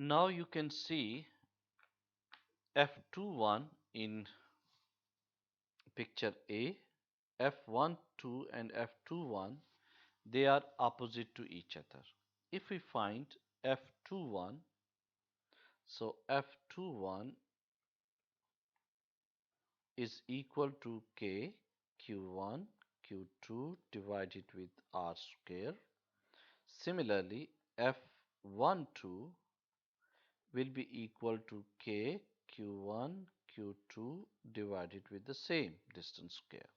Now you can see F21 in picture A. F12 and F21, they are opposite to each other. If we find F21, so F21 is equal to K Q1 Q2 divided with R square. Similarly, F12 will be equal to K Q1 Q2 divided with the same distance square.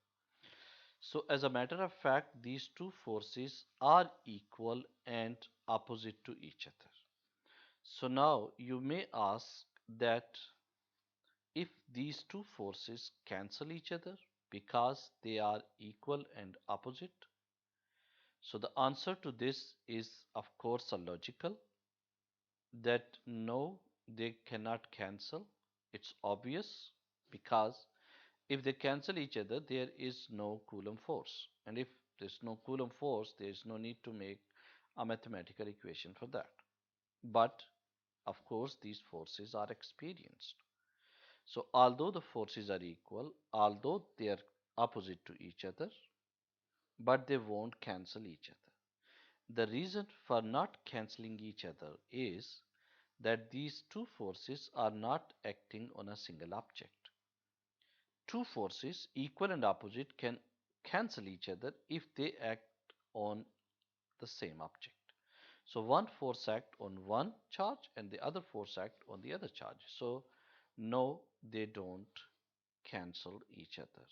So as a matter of fact, these two forces are equal and opposite to each other. So now you may ask that if these two forces cancel each other because they are equal and opposite. So the answer to this is of course a logical, that no, they cannot cancel. It's obvious because if they cancel each other, there is no Coulomb force. And if there's no Coulomb force, there is no need to make a mathematical equation for that. But of course, these forces are experienced. So although the forces are equal, although they are opposite to each other, but they won't cancel each other. The reason for not cancelling each other is that these two forces are not acting on a single object. Two forces, equal and opposite, can cancel each other if they act on the same object. So one force act on one charge and the other force act on the other charge. So no, they don't cancel each other.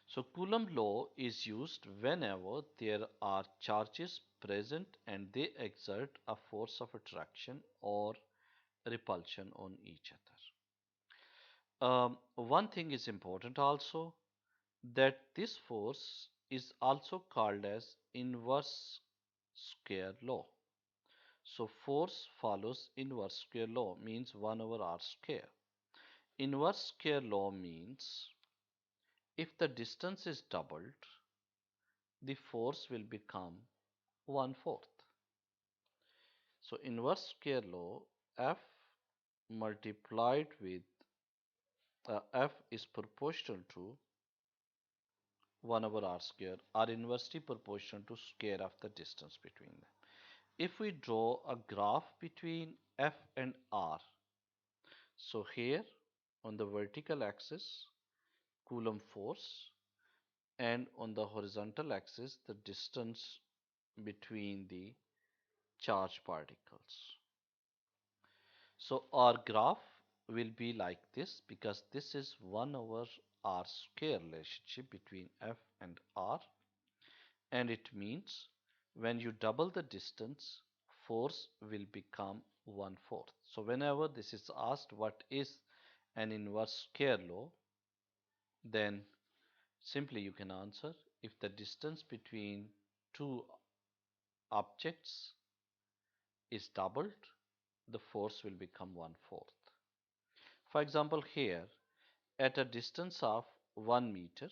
So Coulomb law is used whenever there are charges present and they exert a force of attraction or repulsion on each other. One thing is important also, that this force is also called as inverse square law. So force follows inverse square law, means 1 over r square. Inverse square law means if the distance is doubled, the force will become 1/4. So inverse square law, F multiplied with F is proportional to 1 over r square, are inversely proportional to square of the distance between them. If we draw a graph between F and R, so here on the vertical axis, Coulomb force, and on the horizontal axis, the distance between the charged particles. So our graph will be like this because this is 1 over r square relationship between F and R, and it means when you double the distance, force will become 1/4. So whenever this is asked what is an inverse square law, then simply you can answer if the distance between two objects is doubled, the force will become 1/4. For example, here at a distance of 1 meter,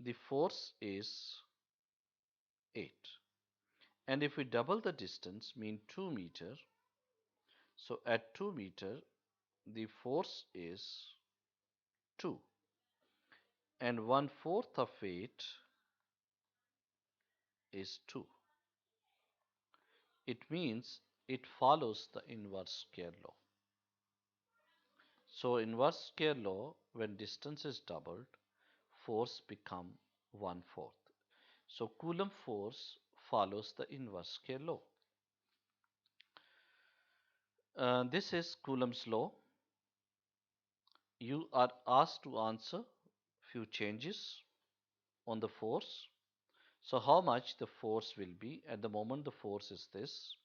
the force is 8. And if we double the distance, mean 2 meter, so at 2 meter, the force is 2. And 1/4 of 8 is 2. It means it follows the inverse square law. So inverse square law, when distance is doubled, force become 1/4. So Coulomb force follows the inverse square law. This is Coulomb's law. You are asked to answer few changes on the force. So how much the force will be? At the moment the force is this.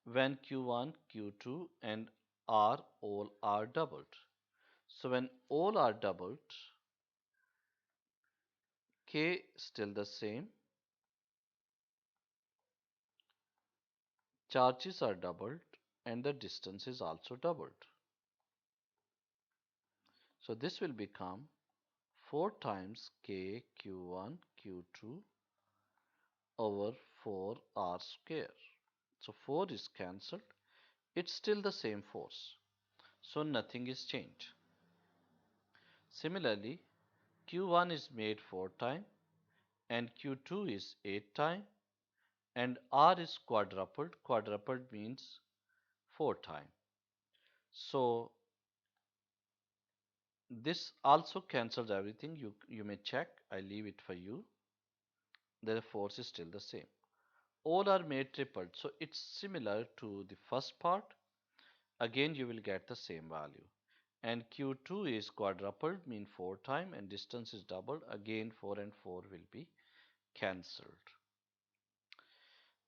When Q1, Q2 and R all are doubled. So when all are doubled, K still the same, charges are doubled and the distance is also doubled. So this will become 4 times K Q1 Q2 over 4r square. So 4 is cancelled. It's still the same force. So nothing is changed. Similarly, Q1 is made 4 times and Q2 is 8 times and R is quadrupled. Quadrupled means 4 times. So this also cancels everything. You may check. I leave it for you. The force is still the same. All are made tripled. So it's similar to the first part. Again you will get the same value. And Q2 is quadrupled, mean 4 times, and distance is doubled. Again 4 and 4 will be cancelled.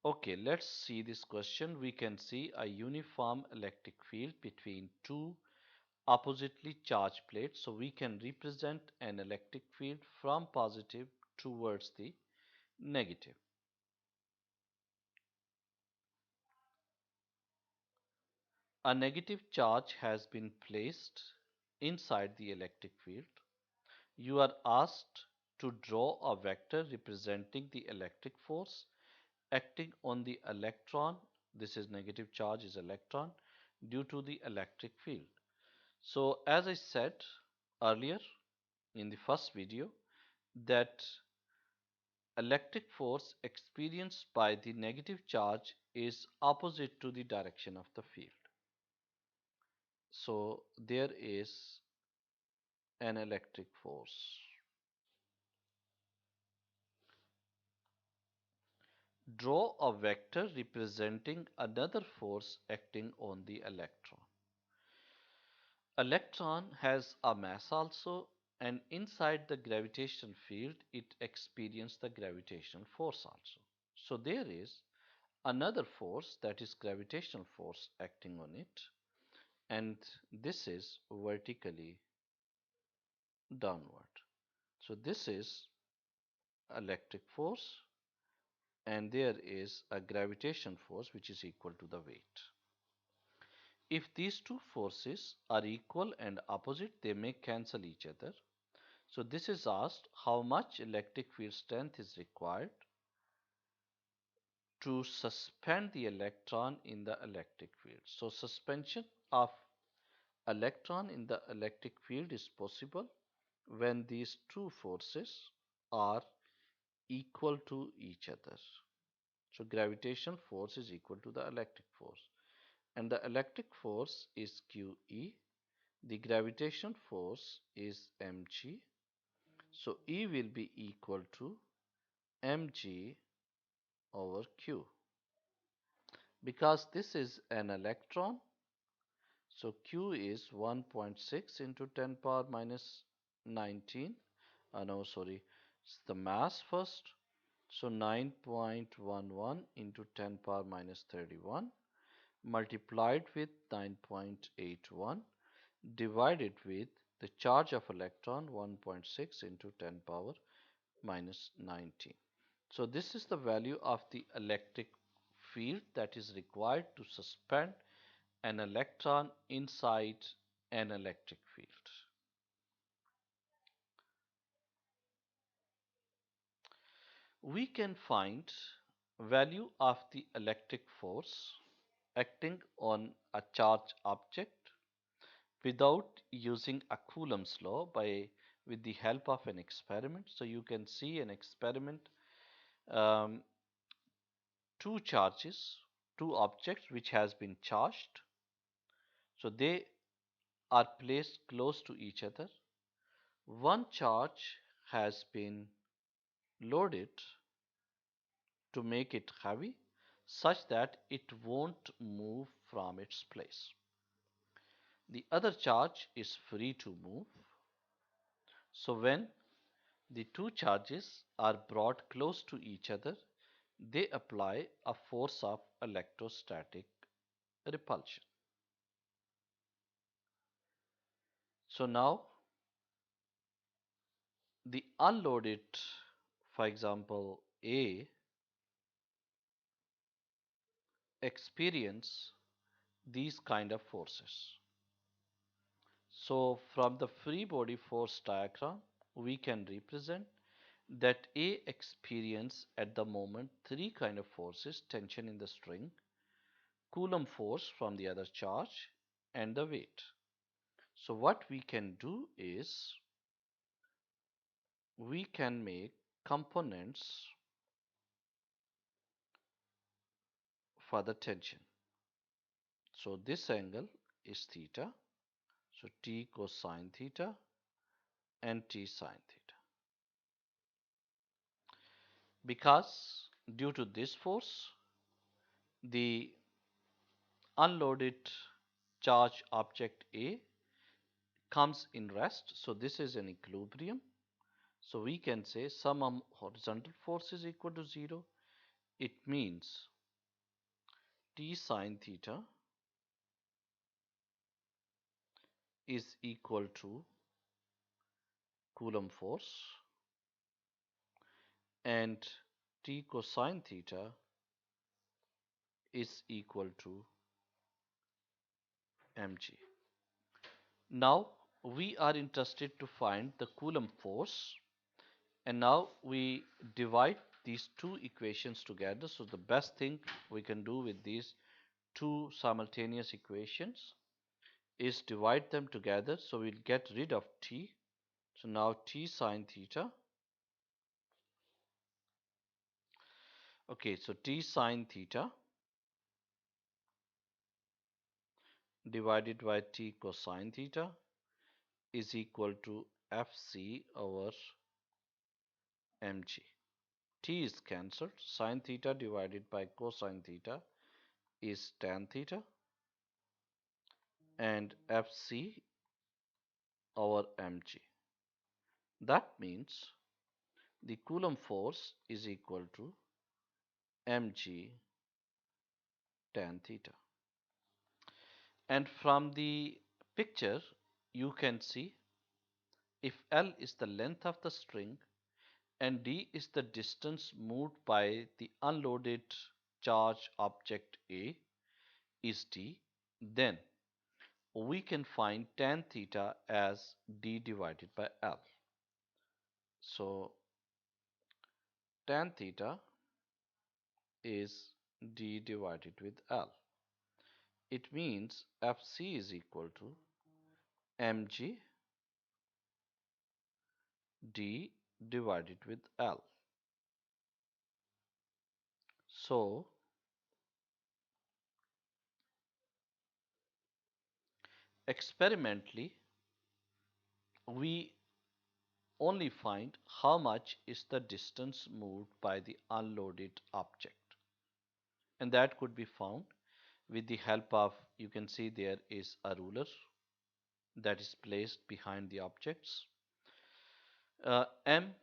Okay, let's see this question. We can see a uniform electric field between two oppositely charged plates. So we can represent an electric field from positive towards the negative. A negative charge has been placed inside the electric field. You are asked to draw a vector representing the electric force acting on the electron. This is negative charge is electron due to the electric field. So as I said earlier in the first video that electric force experienced by the negative charge is opposite to the direction of the field. So there is an electric force. Draw a vector representing another force acting on the electron. Electron has a mass also, and inside the gravitational field it experiences the gravitational force also. So there is another force, that is gravitational force, acting on it, and this is vertically downward. So this is electric force and there is a gravitation force which is equal to the weight. If these two forces are equal and opposite, they may cancel each other. So this is asked how much electric field strength is required to suspend the electron in the electric field. So suspension of electron in the electric field is possible when these two forces are equal to each other. So gravitation force is equal to the electric force and the electric force is QE. The gravitation force is mg. So E will be equal to mg over q. Because this is an electron, so q is 1.6 into 10 power minus 19. No, sorry, it's the mass first. So 9.11 into 10 power minus 31 multiplied with 9.81 divided with the charge of electron 1.6 into 10 power minus 19. So this is the value of the electric field that is required to suspend an electron inside an electric field. We can find value of the electric force acting on a charged object without using a Coulomb's law with the help of an experiment. So you can see an experiment, um, two charges, two objects which has been charged. So they are placed close to each other. One charge has been loaded to make it heavy such that it won't move from its place. The other charge is free to move. So when the two charges are brought close to each other, they apply a force of electrostatic repulsion. So now the unloaded, for example, A experience these kind of forces. So from the free body force diagram, we can represent that A experience at the moment three kind of forces: tension in the string, Coulomb force from the other charge, and the weight. So what we can do is we can make components for the tension. So this angle is theta. So T cosine theta and T sine theta. Because due to this force, the unloaded charge object A comes in rest. So this is an equilibrium. So we can say sum of horizontal force is equal to 0. It means T sine theta is equal to Coulomb force and T cosine theta is equal to mg. Now we are interested to find the Coulomb force, and now we divide these two equations together. So the best thing we can do with these two simultaneous equations is divide them together. So we'll get rid of t. So now T sine theta. Okay, so T sine theta divided by T cosine theta is equal to Fc over mg. T is cancelled. Sine theta divided by cosine theta is tan theta, and Fc over mg. That means the Coulomb force is equal to mg tan theta. And from the picture, you can see if L is the length of the string and D is the distance moved by the unloaded charge object A is D, then we can find tan theta as D divided by L. So tan theta is D divided with L. It means Fc is equal to mg D divided with L. So experimentally, we only find how much is the distance moved by the unloaded object, and that could be found with the help of, you can see there is a ruler that is placed behind the objects. M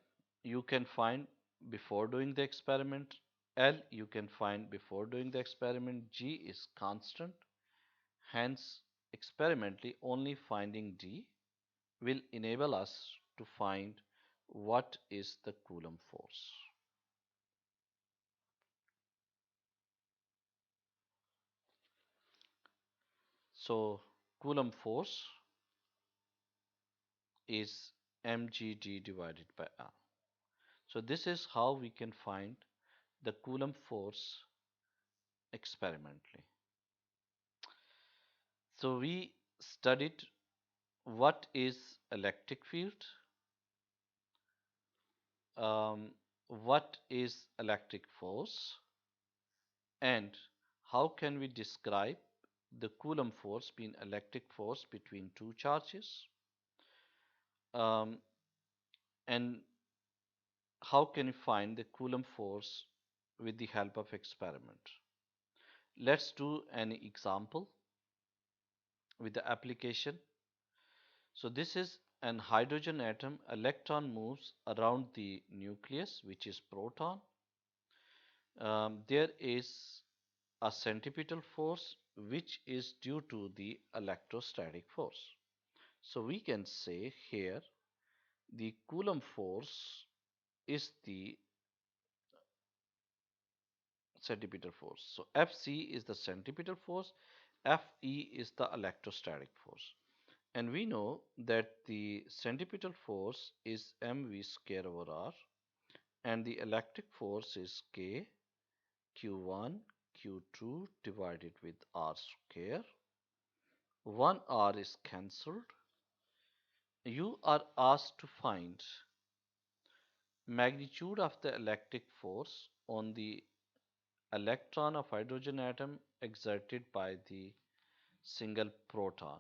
you can find before doing the experiment, L you can find before doing the experiment, G is constant, hence experimentally only finding D will enable us to find what is the Coulomb force. So Coulomb force is mgd divided by L. So this is how we can find the Coulomb force experimentally. So we studied what is electric field, what is electric force, and how can we describe the Coulomb force being electric force between two charges, um, and how can we find the Coulomb force with the help of experiment. Let's do an example with the application. So this is an hydrogen atom. Electron moves around the nucleus, which is proton. There is a centripetal force which is due to the electrostatic force. So we can say here the Coulomb force is the centripetal force. So Fc is the centripetal force, Fe is the electrostatic force. And we know that the centripetal force is mv square over r. and the electric force is K Q1 Q2 divided with R square. 1 R is cancelled. You are asked to find magnitude of the electric force on the electron of hydrogen atom exerted by the single proton.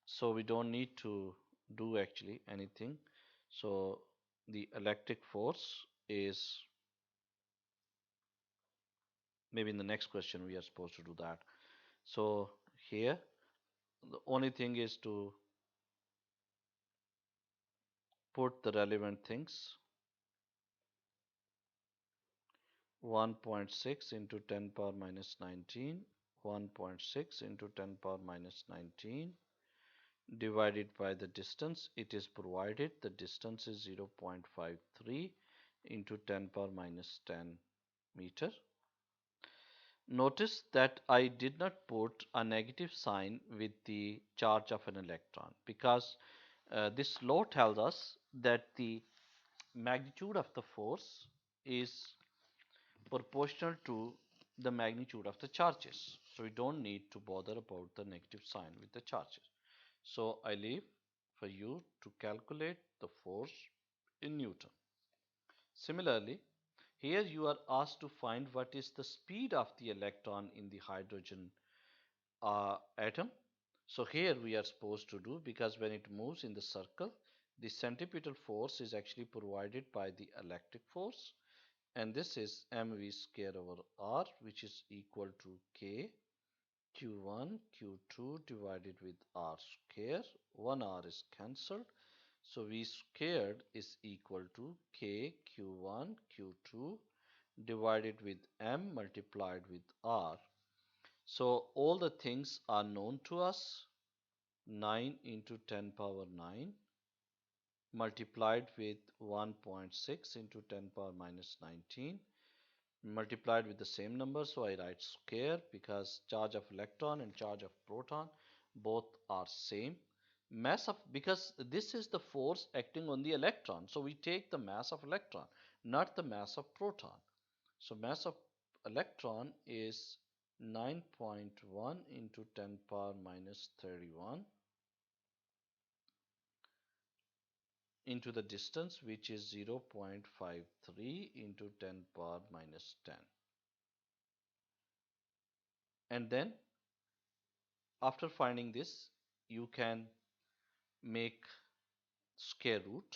So we don't need to do actually anything. So the electric force is, maybe in the next question we are supposed to do that. So here the only thing is to put the relevant things. 1.6 into 10 power minus 19, 1.6 into 10 power minus 19 divided by the distance. It is provided the distance is 0.53 into 10 power minus 10 meter. Notice that I did not put a negative sign with the charge of an electron because this law tells us that the magnitude of the force is proportional to the magnitude of the charges. So we don't need to bother about the negative sign with the charges. So I leave for you to calculate the force in Newton. Similarly, here you are asked to find what is the speed of the electron in the hydrogen atom. So here we are supposed to do, because when it moves in the circle, the centripetal force is actually provided by the electric force, and this is mv square over r, which is equal to k q1 q2 divided with r square. 1 r is cancelled, so v squared is equal to k q1 q2 divided with m multiplied with r. So all the things are known to us. 9 into 10 power 9 multiplied with 1.6 into 10 power minus 19 multiplied with the same number, so I write square because charge of electron and charge of proton both are same. Mass of, because this is the force acting on the electron, so we take the mass of electron, not the mass of proton. So mass of electron is 9.1 into 10 power minus 31 into the distance, which is 0.53 into 10 power minus 10. And then after finding this, you can make square root.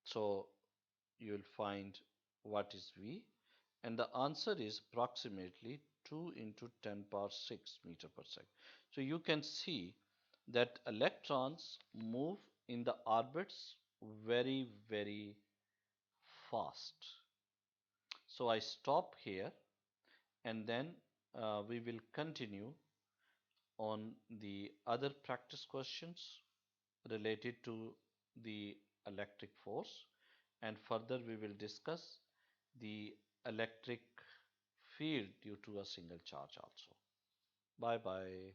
So you will find what is V, and the answer is approximately 2 into 10 power 6 meter per second. So you can see that electrons move in the orbits very, very fast. So I stop here, and then we will continue on the other practice questions related to the electric force, and further we will discuss the electric field due to a single charge also. Bye bye.